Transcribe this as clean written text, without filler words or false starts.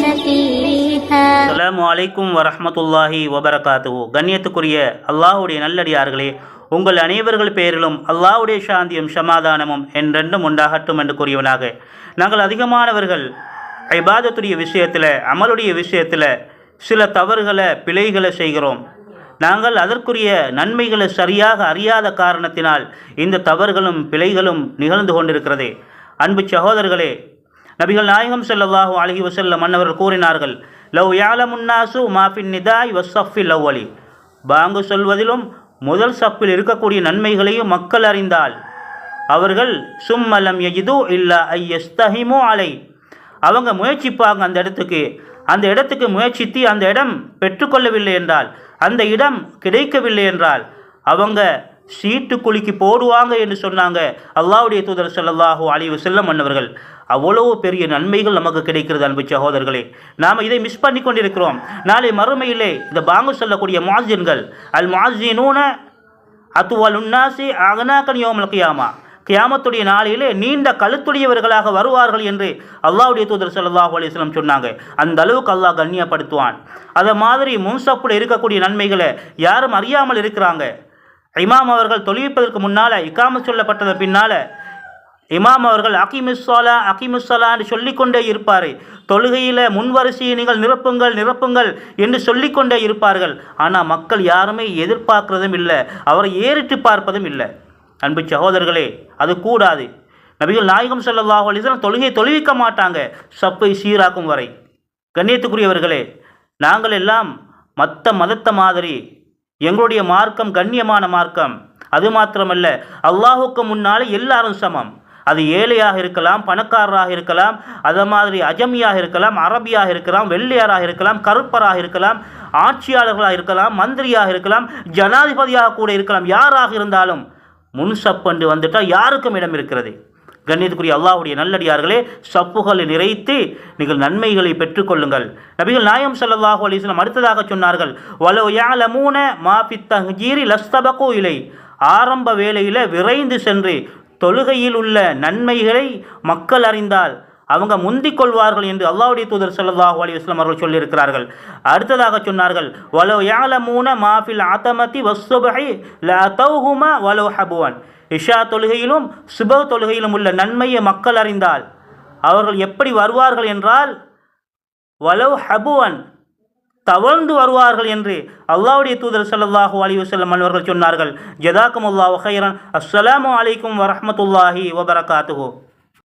سفيها. அஸ்ஸலாமு அலைக்கும் வரஹ்மத்துல்லாஹி வபரகாத்துஹு. கண்ணியத்துக்குரிய அல்லாஹ்வுடைய நல்லடியார்களே, உங்கள் அனைவர்கள் பேரிலும் அல்லாஹ்வுடைய சாந்தியும் சமாதானமும் என்றென்றும் உண்டாகட்டும் என்று கூறியவனாக, நாங்கள் அதிகமானவர்கள் இபாதத்துடைய விஷயத்தில், அமலுடைய விஷயத்தில் சில தவறுகளை, பிழைகளை செய்கிறோம். நாங்கள் அதற்குரிய நன்மைகளை சரியாக அறியாத காரணத்தினால் இந்த தவறுகளும் பிழைகளும் நிகழ்ந்து கொண்டிருக்கிறது. அன்பு சகோதரர்களே, நபிகள் நாயகம் ஸல்லல்லாஹு அலைஹி வஸல்லம் அன்னவர்கள் கூறினார்கள், லவ் யாலமுன்னாசு மாஃபின் நிதாய் வஸ்ஸஃபில் அவ்வலி. பாங்கு சொல்வதிலும் முதல் சப்பில் இருக்கக்கூடிய நன்மைகளையும் மக்கள் அறிந்தால் அவர்கள் சும்மலம் யஜிது இல்லா ஐயஸ்தஹிமு அலை, அவங்க முயற்சிப்பாங்க அந்த இடத்துக்கு முயற்சித்து அந்த இடம் பெற்றுக்கொள்ளவில்லை என்றால், அந்த இடம் கிடைக்கவில்லை என்றால் அவங்க சீட்டு குலுக்கி போடுவாங்க என்று சொன்னாங்க அல்லாஹ்வுடைய தூதர் ஸல்லல்லாஹு அலைஹி வஸல்லம் அன்னவர்கள். அவ்வளவு பெரிய நன்மைகள் நமக்கு கிடைக்கிறது. அன்பு சகோதரர்களே, நாம் இதை மிஸ் பண்ணி கொண்டிருக்கிறோம். நாளை மறுமையிலே இந்த பாங்கு சொல்லக்கூடிய முஅஸ்ஸின்கள், அல் முஅஸ்ஸினூன அத்வலுன்னாசி அக்னாகன் யௌமல் கியாமா, கியாமத்துடைய நாளிலே நீண்ட கழுத்துடையவர்களாக வருவார்கள் என்று அல்லாஹ்வுடைய தூதர் ஸல்லல்லாஹு அலைஹி வஸல்லம் சொன்னாங்க. அந்த அளவுக்கு அல்லாஹ் கண்ணியப்படுத்துவான். அதை மாதிரி முன்சப்புல இருக்கக்கூடிய நன்மைகளை யாரும் அறியாமல் இருக்கிறாங்க. இமாம் அவர்கள் தொழுவிப்பதற்கு முன்னால், இகாமத் சொல்லப்பட்டது பின்னால் இமாம் அவர்கள் அகிமுஸ்ஸலான்னு சொல்லிக்கொண்டே இருப்பார். தொழுகையில் முன்வரிசையை நீங்கள் நிரப்புங்கள் என்று சொல்லிக்கொண்டே இருப்பார்கள். ஆனால் மக்கள் யாருமே எதிர்பார்க்கிறதும் இல்லை, அவரை ஏறிட்டு பார்ப்பதும் இல்லை. அன்பு சகோதரர்களே, அது கூடாது. நபிகள் நாயகம் ஸல்லல்லாஹு அலைஹி வஸல்லம் தொழுகையை தொழுவிக்க மாட்டாங்க சப்பை சீராக்கும் வரை. கண்ணியத்துக்குரியவர்களே, நாங்கள் எல்லாம் மற்ற மதத்தை மாதிரி எங்களுடைய மார்க்கம் கண்ணியமான மார்க்கம். அது மாத்திரமல்ல, அல்லாஹுக்கு முன்னால் எல்லாரும் சமம். அது ஏழையாக இருக்கலாம், பணக்காரராக இருக்கலாம், அது மாதிரி அஜமியாக இருக்கலாம், அரபியாக இருக்கலாம், வெள்ளையராக இருக்கலாம், கருப்பராக இருக்கலாம், ஆட்சியாளர்களாக இருக்கலாம், மந்திரியாக இருக்கலாம், ஜனாதிபதியாக கூட இருக்கலாம். யாராக இருந்தாலும் முன்சப்பண்டு வந்துட்டால் யாருக்கும் இடம் இருக்கிறது. கண்ணியத்துக்குரிய அல்லாஹ்வுடைய நல்லடியார்களே, சப்புகளை நிறைத்து நீங்கள் நன்மைகளை பெற்றுக்கொள்ளுங்கள். நபிகள் நாயகம் ஸல்லல்லாஹு அலைஹி வஸல்லம் அடுத்ததாக சொன்னார்கள், வலவ் யஅலமூன மா ஃபித் தஹ்ஜீரி லஸ்தபகு இலை. ஆரம்ப வேளையில் விரைந்து சென்று தொழுகையில் உள்ள நன்மைகளை மக்கள் அறிந்தால் அவங்க முந்திக் கொள்வார்கள் என்று அல்லாஹ்வுடைய தூதர் ஸல்லல்லாஹு அலைஹி வஸல்லம் அவர்கள் சொல்லியிருக்கிறார்கள். அடுத்ததாக சொன்னார்கள், வலவ் யஅலமூன மா ஃபில் அதமதி வஸ்ஸுபஹி லஅதௌஹுமா வலவ் ஹபுவன். இஷா தொழுகையிலும் சுபஹ் தொழுகையிலும் உள்ள நன்மையை மக்கள் அறிந்தால் அவர்கள் எப்படி வருவார்கள் என்றால் வலவ் ஹபுவன், தவழ்ந்து வருவார்கள் என்று அல்லாஹ்வுடைய தூதர் ஸல்லல்லாஹு அலைஹி வஸல்லம் அவர்கள் சொன்னார்கள். ஜஸாக்குமுல்லாஹு கைரன். அஸ்ஸலாமு அலைக்கும் வரஹ்மத்துல்லாஹி வபரகாத்துஹு.